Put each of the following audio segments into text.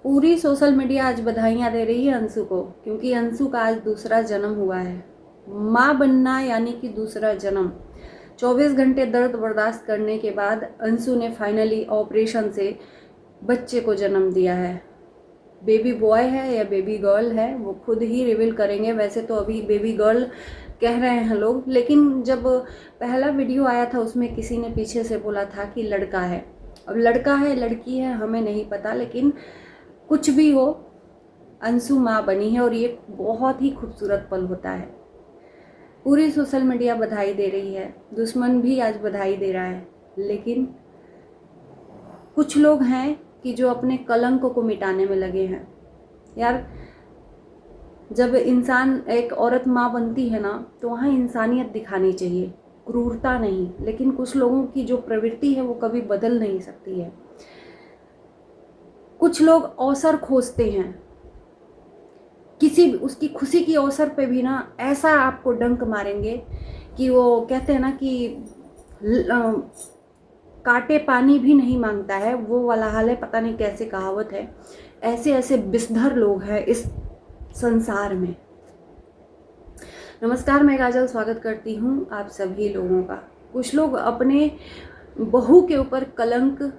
पूरी social media आज बधाइयाँ दे रही है अंशु को, क्योंकि अंशु का आज दूसरा जन्म हुआ है। माँ बनना यानी कि दूसरा जन्म। 24 घंटे दर्द बर्दाश्त करने के बाद अंशु ने फाइनली ऑपरेशन से बच्चे को जन्म दिया है। बेबी बॉय है या बेबी गर्ल है वो खुद ही रिवील करेंगे। वैसे तो अभी बेबी गर्ल कह रहे हैं लोग, लेकिन जब पहला वीडियो आया था उसमें किसी ने पीछे से बोला था कि लड़का है। अब लड़का है लड़की है हमें नहीं पता, लेकिन कुछ भी हो अंशु माँ बनी है और ये बहुत ही खूबसूरत पल होता है। पूरी सोशल मीडिया बधाई दे रही है, दुश्मन भी आज बधाई दे रहा है, लेकिन कुछ लोग हैं कि जो अपने कलंक को मिटाने में लगे हैं। यार जब इंसान एक औरत माँ बनती है ना तो वहाँ इंसानियत दिखानी चाहिए, क्रूरता नहीं। लेकिन कुछ लोगों की जो प्रवृत्ति है वो कभी बदल नहीं सकती है। कुछ लोग अवसर खोजते हैं, किसी उसकी खुशी की अवसर पे भी ना ऐसा आपको डंक मारेंगे कि वो कहते हैं ना कि काटे पानी भी नहीं मांगता है, वो वाला हाल है। पता नहीं कैसे कहावत है। ऐसे ऐसे बिस्धर लोग हैं इस संसार में। नमस्कार, मैं काजल स्वागत करती हूँ आप सभी लोगों का। कुछ लोग अपने बहू के ऊपर कलंक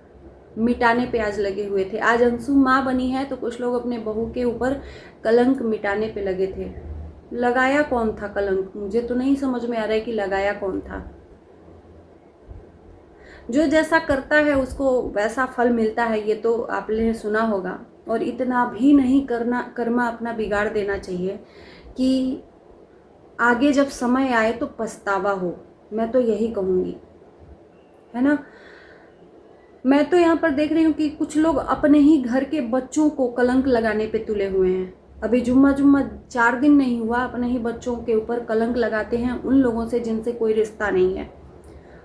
मिटाने पे आज लगे हुए थे। आज अंशु माँ बनी है तो कुछ लोग अपने बहू के ऊपर कलंक मिटाने पे लगे थे। लगाया कौन था कलंक? मुझे तो नहीं समझ में आ रहा है कि लगाया कौन था। जो जैसा करता है उसको वैसा फल मिलता है, ये तो आपने सुना होगा। और इतना भी नहीं कर्मा अपना बिगाड़ देना चाहिए कि आगे जब समय आए तो पछतावा हो। मैं तो यही कहूँगी, है ना। मैं तो यहाँ पर देख रही हूँ कि कुछ लोग अपने ही घर के बच्चों को कलंक लगाने पे तुले हुए हैं। अभी जुम्मा 4 दिन नहीं हुआ, अपने ही बच्चों के ऊपर कलंक लगाते हैं उन लोगों से जिनसे कोई रिश्ता नहीं है।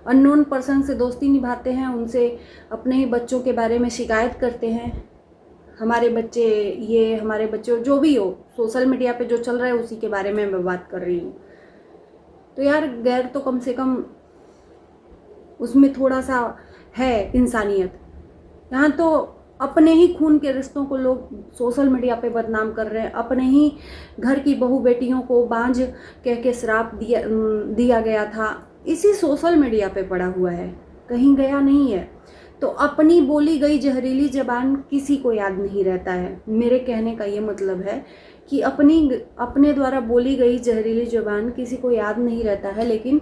अननोन पर्सन से दोस्ती निभाते हैं, उनसे अपने ही बच्चों के बारे में शिकायत करते हैं। हमारे बच्चे ये, हमारे बच्चे जो भी हो, सोशल मीडिया पे जो चल रहा है उसी के बारे में मैं बात कर रही हूँ। तो यार गैर तो कम से कम उसमें थोड़ा सा है इंसानियत। यहाँ तो अपने ही खून के रिश्तों को लोग सोशल मीडिया पे बदनाम कर रहे हैं। अपने ही घर की बहू बेटियों को बांझ कह के श्राप दिया गया था, इसी सोशल मीडिया पे पड़ा हुआ है, कहीं गया नहीं है। तो अपनी बोली गई जहरीली ज़बान किसी को याद नहीं रहता है। मेरे कहने का ये मतलब है कि अपने द्वारा बोली गई जहरीली ज़बान किसी को याद नहीं रहता है, लेकिन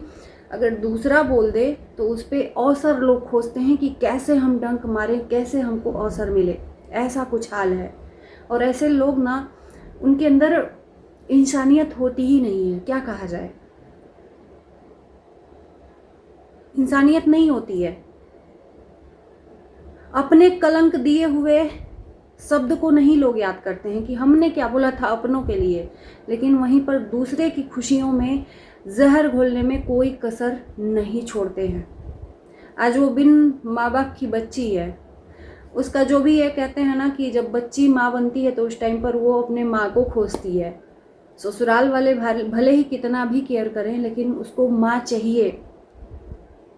अगर दूसरा बोल दे तो उस पर अवसर लोग खोजते हैं कि कैसे हम डंक मारें, कैसे हमको अवसर मिले। ऐसा कुछ हाल है। और ऐसे लोग ना, उनके अंदर इंसानियत होती ही नहीं है। क्या कहा जाए, इंसानियत नहीं होती है। अपने कलंक दिए हुए शब्द को नहीं लोग याद करते हैं कि हमने क्या बोला था अपनों के लिए, लेकिन वहीं पर दूसरे की खुशियों में जहर घोलने में कोई कसर नहीं छोड़ते हैं। आज वो बिन माँ बाप की बच्ची है, उसका जो भी ये कहते हैं ना कि जब बच्ची माँ बनती है तो उस टाइम पर वो अपने माँ को खोजती है। ससुराल वाले भले ही कितना भी केयर करें, लेकिन उसको माँ चाहिए।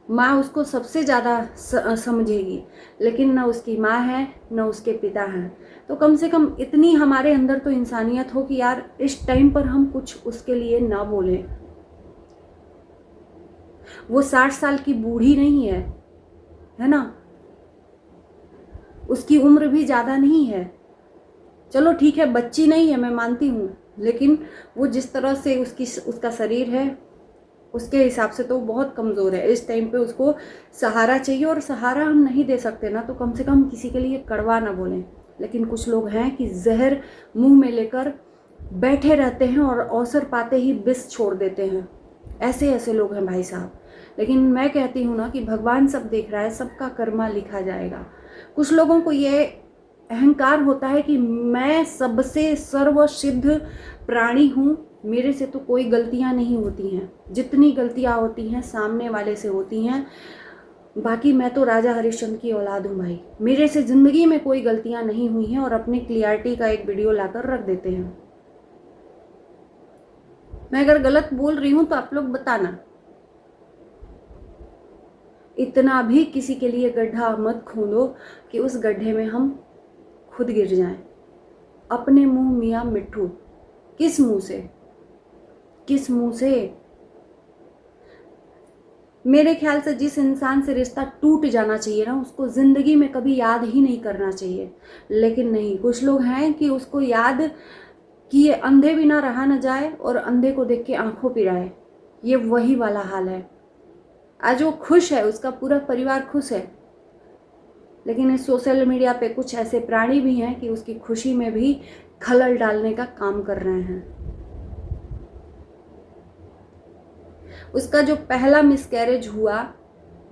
माँ उसको सबसे ज़्यादा समझेगी, लेकिन न उसकी माँ है न उसके पिता हैं। तो कम से कम इतनी हमारे अंदर तो इंसानियत हो कि यार इस टाइम पर हम कुछ उसके लिए ना बोलें। वो 60 साल की बूढ़ी नहीं है ना, उसकी उम्र भी ज़्यादा नहीं है। चलो ठीक है, बच्ची नहीं है, मैं मानती हूँ, लेकिन वो जिस तरह से उसका शरीर है उसके हिसाब से तो बहुत कमज़ोर है। इस टाइम पे उसको सहारा चाहिए, और सहारा हम नहीं दे सकते ना तो कम से कम किसी के लिए कड़वा ना बोलें। लेकिन कुछ लोग हैं कि जहर मुंह में लेकर बैठे रहते हैं और अवसर पाते ही विष छोड़ देते हैं। ऐसे ऐसे लोग हैं भाई साहब। लेकिन मैं कहती हूँ ना कि भगवान सब देख रहा है, सबका कर्मा लिखा जाएगा। कुछ लोगों को ये अहंकार होता है कि मैं सबसे सर्वसिद्ध प्राणी हूँ, मेरे से तो कोई गलतियाँ नहीं होती हैं, जितनी गलतियाँ होती हैं सामने वाले से होती हैं, बाकी मैं तो राजा हरिश्चंद्र की औलाद हूँ भाई, मेरे से ज़िंदगी में कोई गलतियाँ नहीं हुई हैं। और अपनी क्लियरिटी का एक वीडियो लाकर रख देते हैं। मैं अगर गलत बोल रही हूँ तो आप लोग बताना। इतना भी किसी के लिए गड्ढा मत खोदो कि उस गड्ढे में हम खुद गिर जाएं। अपने मुंह मियाँ मिट्ठू। किस मुंह से, किस मुंह से? मेरे ख्याल से जिस इंसान से रिश्ता टूट जाना चाहिए ना, उसको ज़िंदगी में कभी याद ही नहीं करना चाहिए। लेकिन नहीं, कुछ लोग हैं कि उसको याद किए अंधे भी ना रहा न जाए और अंधे को देख के आंखों पिराए। ये वही वाला हाल है। आज वो खुश है, उसका पूरा परिवार खुश है, लेकिन इस सोशल मीडिया पे कुछ ऐसे प्राणी भी हैं कि उसकी खुशी में भी खलल डालने का काम कर रहे हैं। उसका जो पहला मिसकैरेज हुआ,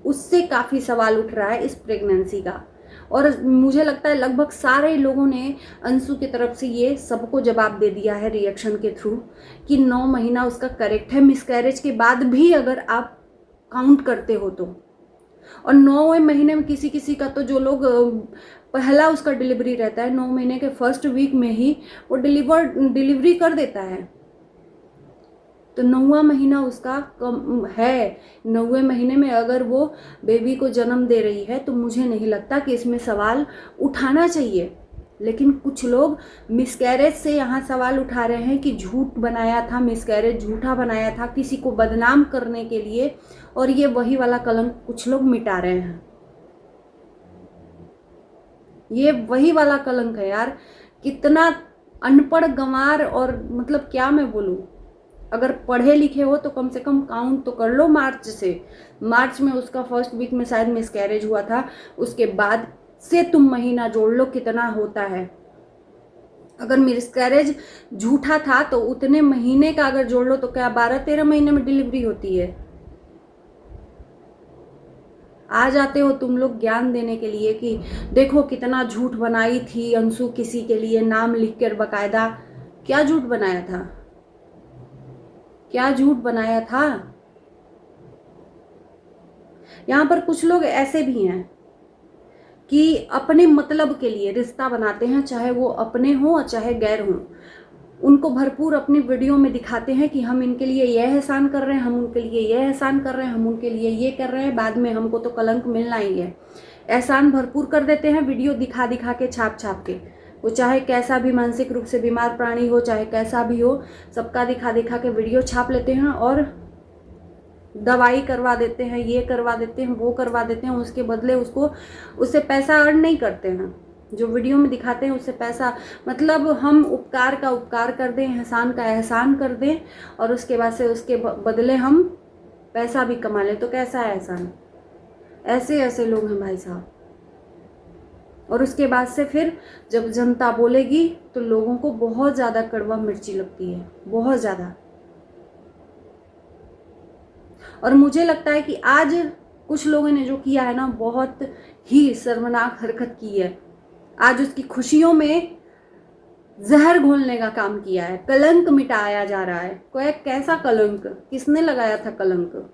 उससे काफ़ी सवाल उठ रहा है इस प्रेगनेंसी का, और मुझे लगता है लगभग सारे लोगों ने अंशु की तरफ से ये सबको जवाब दे दिया है रिएक्शन के थ्रू कि 9 महीना उसका करेक्ट है। मिसकैरेज के बाद भी अगर आप काउंट करते हो तो, और 9वें महीने में किसी किसी का तो जो लोग पहला उसका डिलीवरी रहता है 9 महीने के फर्स्ट वीक में ही वो डिलीवरी कर देता है। तो 9वां महीना उसका कम है। 9वें महीने में अगर वो बेबी को जन्म दे रही है तो मुझे नहीं लगता कि इसमें सवाल उठाना चाहिए। लेकिन कुछ लोग मिसकैरेज से यहाँ सवाल उठा रहे हैं कि झूठ बनाया था, मिसकैरेज झूठा बनाया था किसी को बदनाम करने के लिए, और ये वही वाला कलंक कुछ लोग मिटा रहे हैं। ये वही वाला कलंक है यार। कितना अनपढ़ गंवार, और मतलब क्या मैं बोलूँ, अगर पढ़े लिखे हो तो कम से कम काउंट तो कर लो मार्च से। मार्च में उसका फर्स्ट वीक में शायद मिसकैरेज हुआ था, उसके बाद से तुम महीना जोड़ लो कितना होता है। अगर मिसकैरेज झूठा था तो उतने महीने का अगर जोड़ लो तो क्या 12-13 महीने में डिलीवरी होती है। आ जाते हो तुम लोग ज्ञान देने के लिए कि देखो कितना झूठ बनाई थी अंशु किसी के लिए, नाम लिख कर बकायदा। क्या झूठ बनाया था, क्या झूठ बनाया था? यहाँ पर कुछ लोग ऐसे भी हैं कि अपने मतलब के लिए रिश्ता बनाते हैं, चाहे वो अपने हों चाहे गैर हों। उनको भरपूर अपनी वीडियो में दिखाते हैं कि हम इनके लिए यह एहसान कर रहे हैं, हम उनके लिए यह एहसान कर रहे हैं, हम उनके लिए ये कर रहे हैं, बाद में हमको तो कलंक मिलना ही है। एहसान भरपूर कर देते हैं वीडियो दिखा दिखा के, छाप छाप के। वो चाहे कैसा भी मानसिक रूप से बीमार प्राणी हो, चाहे कैसा भी हो, सबका दिखा दिखा के वीडियो छाप लेते हैं और दवाई करवा देते हैं, ये करवा देते हैं, वो करवा देते हैं। उसके बदले उससे पैसा अर्न नहीं करते हैं। जो वीडियो में दिखाते हैं उससे पैसा, मतलब हम उपकार का उपकार कर दें, एहसान का एहसान कर दें, और उसके बाद से उसके बदले हम पैसा भी कमा लें, तो कैसा है एहसान? ऐसे ऐसे लोग हैं भाई साहब। और उसके बाद से फिर जब जनता बोलेगी तो लोगों को बहुत ज़्यादा कड़वा मिर्ची लगती है, बहुत ज़्यादा। और मुझे लगता है कि आज कुछ लोगों ने जो किया है ना, बहुत ही शर्मनाक हरकत की है। आज उसकी खुशियों में जहर घोलने का काम किया है, कलंक मिटाया जा रहा है। कोई कैसा कलंक, किसने लगाया था कलंक?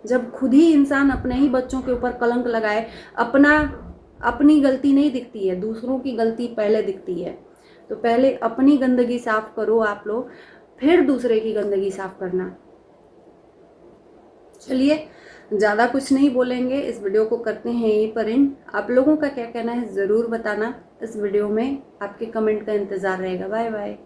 जब खुद ही इंसान अपने ही बच्चों के ऊपर कलंक लगाए, अपनी गलती नहीं दिखती है, दूसरों की गलती पहले दिखती है। तो पहले अपनी गंदगी साफ करो आप लोग, फिर दूसरे की गंदगी साफ करना। चलिए, ज़्यादा कुछ नहीं बोलेंगे, इस वीडियो को करते हैं यहीं पर एंड। आप लोगों का क्या कहना है ज़रूर बताना। इस वीडियो में आपके कमेंट का इंतज़ार रहेगा। Bye bye.